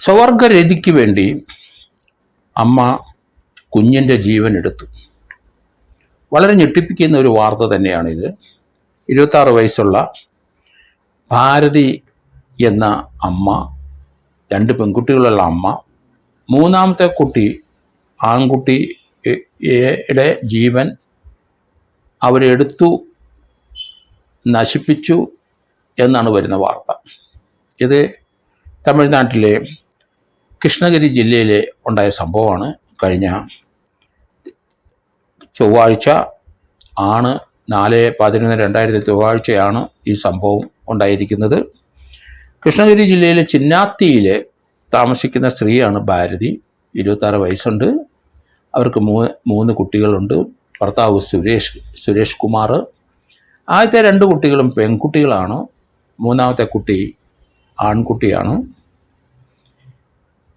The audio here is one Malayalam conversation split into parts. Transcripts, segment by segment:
സ്വവർഗരതിക്ക് വേണ്ടി അമ്മ കുഞ്ഞിൻ്റെ ജീവൻ എടുത്തു. വളരെ ഞെട്ടിപ്പിക്കുന്ന ഒരു വാർത്ത തന്നെയാണിത്. 26 വയസ്സുള്ള ഭാരതി എന്ന അമ്മ, 2 പെൺകുട്ടികളുള്ള അമ്മ, മൂന്നാമത്തെ കുട്ടി ആൺകുട്ടിയുടെ ജീവൻ അവരെടുത്തു, നശിപ്പിച്ചു എന്നാണ് വരുന്ന വാർത്ത. ഇത് തമിഴ്നാട്ടിലെ കൃഷ്ണഗിരി ജില്ലയിൽ ഉണ്ടായ സംഭവമാണ്. കഴിഞ്ഞ ചൊവ്വാഴ്ച ആണ്, 4/11/2000 ചൊവ്വാഴ്ചയാണ് ഈ സംഭവം ഉണ്ടായിരിക്കുന്നത്. കൃഷ്ണഗിരി ജില്ലയിലെ ചിന്നാത്തിയിൽ താമസിക്കുന്ന സ്ത്രീയാണ് ഭാരതി. 26 വയസ്സുണ്ട്. അവർക്ക് 3 കുട്ടികളുണ്ട്. ഭർത്താവ് സുരേഷ് കുമാർ. ആദ്യത്തെ 2 കുട്ടികളും പെൺകുട്ടികളാണ്. മൂന്നാമത്തെ കുട്ടി ആൺകുട്ടിയാണ്.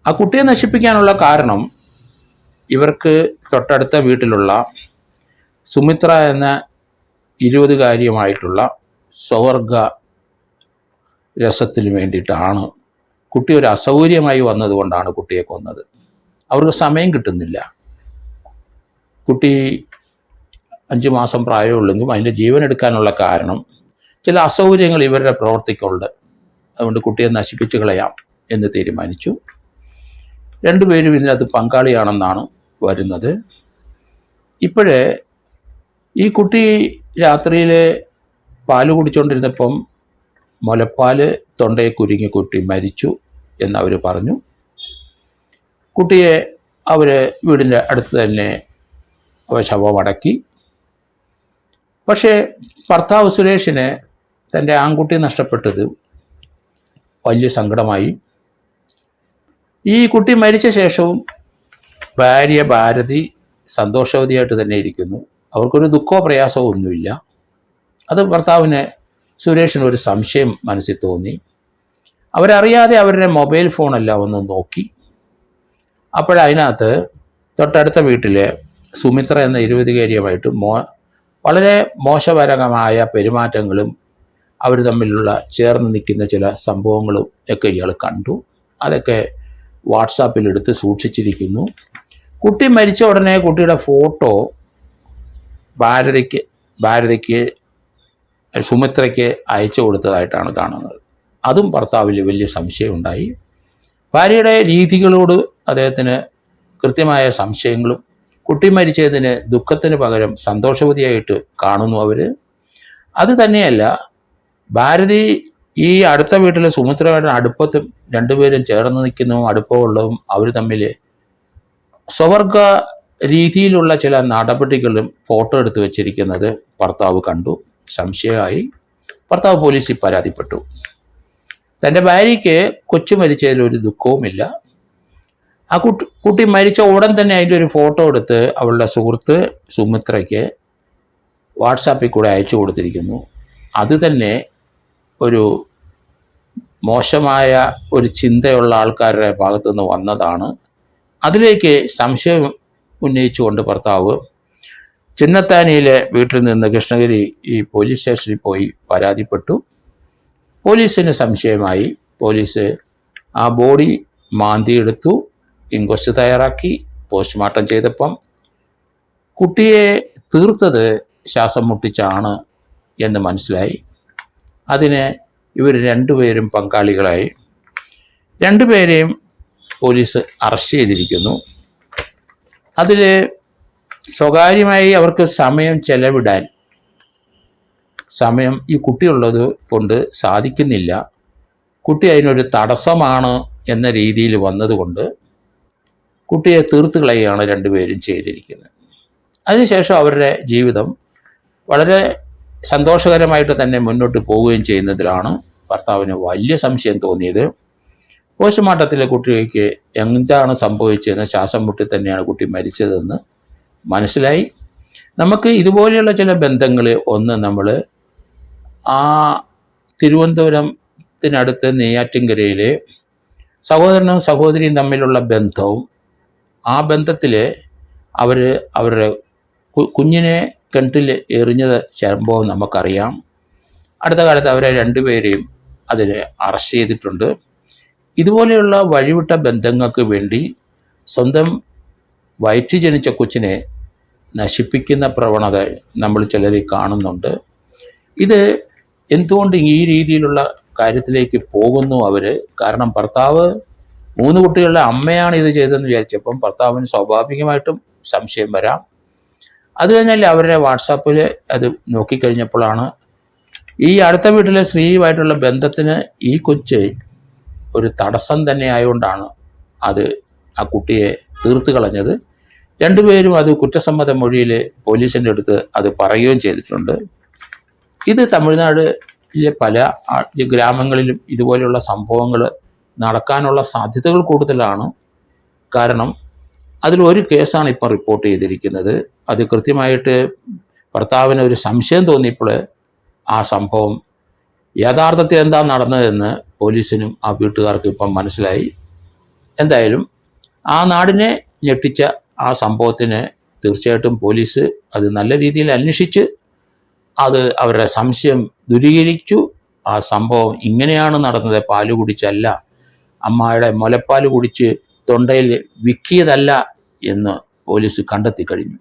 ആ കുട്ടിയെ നശിപ്പിക്കാനുള്ള കാരണം ഇവർക്ക് തൊട്ടടുത്ത വീട്ടിലുള്ള സുമിത്ര എന്ന 20-കാരിയുമായിട്ടുള്ള സ്വവർഗ രസത്തിന് വേണ്ടിയിട്ടാണ്. കുട്ടി ഒരു അസൗകര്യമായി വന്നതുകൊണ്ടാണ് കുട്ടിയെ കൊന്നത്. അവർക്ക് സമയം കിട്ടുന്നില്ല. കുട്ടി 5 മാസം പ്രായമുള്ളെങ്കിലും അതിൻ്റെ ജീവൻ എടുക്കാനുള്ള കാരണം ചില അസൗകര്യങ്ങൾ ഇവരുടെ പ്രവർത്തിക്കുന്നുണ്ട്. അതുകൊണ്ട് കുട്ടിയെ നശിപ്പിച്ച് കളയാം എന്ന് തീരുമാനിച്ചു. 2 പേരും ഇതിനകത്ത് പങ്കാളിയാണെന്നാണ് വരുന്നത്. ഇപ്പോഴേ ഈ കുട്ടി രാത്രിയിൽ പാല് കുടിച്ചുകൊണ്ടിരുന്നപ്പം മുലപ്പാല് തൊണ്ടയെ കുരുങ്ങി കുട്ടി മരിച്ചു എന്നവർ പറഞ്ഞു. കുട്ടിയെ അവർ വീടിൻ്റെ അടുത്ത് തന്നെ ശവമടക്കി. പക്ഷേ ഭർത്താവ് സുരേഷിന് തൻ്റെ ആൺകുട്ടി നഷ്ടപ്പെട്ടത് വലിയ സങ്കടമായി. ഈ കുട്ടി മരിച്ച ശേഷവും ഭാര്യ ഭാരതി സന്തോഷവതിയായിട്ട് തന്നെ ഇരിക്കുന്നു. അവർക്കൊരു ദുഃഖമോ പ്രയാസമോ ഒന്നുമില്ല. അത് ഭർത്താവിന് സുരേഷിന് ഒരു സംശയം മനസ്സിൽ തോന്നി. അവരറിയാതെ അവരുടെ മൊബൈൽ ഫോണെല്ലാം ഒന്ന് നോക്കി. അപ്പോഴതിനകത്ത് തൊട്ടടുത്ത വീട്ടിലെ സുമിത്ര എന്ന 20-കാരിയുമായിട്ട് വളരെ മോശപരമായ പെരുമാറ്റങ്ങളും അവർ തമ്മിലുള്ള ചേർന്ന് നിൽക്കുന്ന ചില സംഭവങ്ങളും ഒക്കെ ഇയാൾ കണ്ടു. അതൊക്കെ വാട്സാപ്പിൽ എടുത്ത് സൂക്ഷിച്ചിരിക്കുന്നു. കുട്ടി മരിച്ച ഉടനെ കുട്ടിയുടെ ഫോട്ടോ ഭാരതിക്ക് സുമിത്രയ്ക്ക് അയച്ചു കൊടുത്തതായിട്ടാണ് കാണുന്നത്. അതും ഭർത്താവിൽ വലിയ സംശയമുണ്ടായി. ഭാര്യയുടെ രീതികളോട് അദ്ദേഹത്തിന് കൃത്യമായ സംശയങ്ങളും, കുട്ടി മരിച്ചതിന് ദുഃഖത്തിന് പകരം സന്തോഷവതിയായിട്ട് കാണുന്നു അവർ. അത് തന്നെയല്ല, ഭാരതി ഈ അടുത്ത വീട്ടിലെ സുമിത്രയുടെ അടുപ്പത്തും 2 പേരും ചേർന്ന് നിൽക്കുന്നതും അടുപ്പമുള്ളതും അവർ തമ്മിൽ സ്വവർഗ രീതിയിലുള്ള ചില നടപടികളും ഫോട്ടോ എടുത്ത് വെച്ചിരിക്കുന്നത് ഭർത്താവ് കണ്ടു. സംശയമായി. ഭർത്താവ് പോലീസിൽ പരാതിപ്പെട്ടു. തൻ്റെ ഭാര്യയ്ക്ക് കൊച്ചു മരിച്ചതിലൊരു ദുഃഖവുമില്ല. ആ കുട്ടി മരിച്ച ഉടൻ തന്നെ അതിൻ്റെ ഒരു ഫോട്ടോ എടുത്ത് അവളുടെ സുഹൃത്ത് സുമിത്രയ്ക്ക് വാട്സാപ്പിൽ കൂടെ അയച്ചു കൊടുത്തിരിക്കുന്നു. അത് തന്നെ ഒരു മോശമായ ഒരു ചിന്തയുള്ള ആൾക്കാരുടെ ഭാഗത്തുനിന്ന് വന്നതാണ്. അതിലേക്ക് സംശയം ഉന്നയിച്ചുകൊണ്ട് ഭർത്താവ് ചിന്നത്താനിയിലെ വീട്ടിൽ നിന്ന് കൃഷ്ണഗിരി ഈ പോലീസ് സ്റ്റേഷനിൽ പോയി പരാതിപ്പെട്ടു. പോലീസിന് സംശയമായി. പോലീസ് ആ ബോഡി മാന്തിയെടുത്തു, ഇൻക്വസ്റ്റ് തയ്യാറാക്കി. പോസ്റ്റ്മോർട്ടം ചെയ്തപ്പം കുട്ടിയെ തീർത്തത് ശ്വാസം മുട്ടിച്ചാണ് എന്ന് മനസ്സിലായി. അതിന് ഇവർ 2 പേരും പങ്കാളികളായി. 2 പേരെയും പോലീസ് അറസ്റ്റ് ചെയ്തിരിക്കുന്നു. അതിൽ സ്വകാര്യമായി അവർക്ക് സമയം ചെലവിടാൻ ഈ കുട്ടിയുള്ളത് കൊണ്ട് സാധിക്കുന്നില്ല. കുട്ടി അതിനൊരു തടസ്സമാണ് എന്ന രീതിയിൽ വന്നതുകൊണ്ട് കുട്ടിയെ തീർത്ത് കളയുകയാണ് 2 പേരും ചെയ്തിരിക്കുന്നത്. അതിനുശേഷം അവരുടെ ജീവിതം വളരെ സന്തോഷകരമായിട്ട് തന്നെ മുന്നോട്ട് പോവുകയും ചെയ്യുന്നതിലാണ് ഭർത്താവിന് വലിയ സംശയം തോന്നിയത്. പോസ്റ്റ്മോർട്ടത്തിൽ കുട്ടിക്ക് എന്താണ് സംഭവിച്ചതെന്ന്, ശ്വാസം മുട്ടി തന്നെയാണ് കുട്ടി മരിച്ചതെന്ന് മനസ്സിലായി. നമുക്ക് ഇതുപോലെയുള്ള ചില ബന്ധങ്ങൾ, ഒന്ന് നമ്മൾ ആ തിരുവനന്തപുരത്തിനടുത്ത് നെയ്യാറ്റിൻകരയിൽ സഹോദരനും സഹോദരിയും തമ്മിലുള്ള ബന്ധവും, ആ ബന്ധത്തിൽ അവരുടെ കുഞ്ഞിനെ കിണറ്റിൽ എറിഞ്ഞത് സംഭവം നമുക്കറിയാം. അടുത്ത കാലത്ത് അവരെ 2 പേരെയും അതിൽ അറസ്റ്റ് ചെയ്തിട്ടുണ്ട്. ഇതുപോലെയുള്ള വഴിവിട്ട ബന്ധങ്ങൾക്ക് വേണ്ടി സ്വന്തം വയറ്റിൽ ജനിച്ച കൊച്ചിനെ നശിപ്പിക്കുന്ന പ്രവണത നമ്മൾ ചിലരിൽ കാണുന്നുണ്ട്. ഇത് എന്തുകൊണ്ട് ഈ രീതിയിലുള്ള കാര്യത്തിലേക്ക് പോകുന്നു അവർ? കാരണം ഭർത്താവ് 3 കുട്ടികളുടെ അമ്മയാണ് ഇത് ചെയ്തതെന്ന് വിചാരിച്ചപ്പം ഭർത്താവിന് സ്വാഭാവികമായിട്ടും സംശയം വരാം. അത് കഴിഞ്ഞാൽ അവരുടെ വാട്സാപ്പിൽ അത് നോക്കിക്കഴിഞ്ഞപ്പോഴാണ് ഈ അടുത്ത വീട്ടിലെ സ്ത്രീയുമായിട്ടുള്ള ബന്ധത്തിന് ഈ കൊച്ച് ഒരു തടസ്സം തന്നെ ആയതുകൊണ്ടാണ് അത് ആ കുട്ടിയെ തീർത്ത് കളഞ്ഞത്. രണ്ടുപേരും അത് കുറ്റസമ്മത മൊഴിയിൽ പോലീസിൻ്റെ അടുത്ത് അത് പറയുകയും ചെയ്തിട്ടുണ്ട്. ഇത് തമിഴ്നാട്ടിലെ പല ഗ്രാമങ്ങളിലും ഇതുപോലെയുള്ള സംഭവങ്ങൾ നടക്കാനുള്ള സാധ്യതകൾ കൂടുതലാണ്. കാരണം അതിലൊരു കേസാണ് ഇപ്പോൾ റിപ്പോർട്ട് ചെയ്തിരിക്കുന്നത്. അത് കൃത്യമായിട്ട് ഭർത്താവിന് ഒരു സംശയം തോന്നിയപ്പോൾ ആ സംഭവം യഥാർത്ഥത്തിൽ എന്താ നടന്നതെന്ന് പോലീസിനും ആ വീട്ടുകാർക്കും ഇപ്പം മനസ്സിലായി. എന്തായാലും ആ നാടിനെ ഞെട്ടിച്ച ആ സംഭവത്തിന് തീർച്ചയായിട്ടും പോലീസ് അത് നല്ല രീതിയിൽ അന്വേഷിച്ച് അത് അവരുടെ സംശയം ദൂരീകരിച്ചു. ആ സംഭവം ഇങ്ങനെയാണ് നടന്നത്, പാല് കുടിച്ചല്ല, അമ്മായിയുടെ മുലപ്പാൽ കുടിച്ച് തൊണ്ടയിൽ വിക്കിയതല്ല എന്ന് പോലീസ് കണ്ടെത്തി കഴിഞ്ഞു.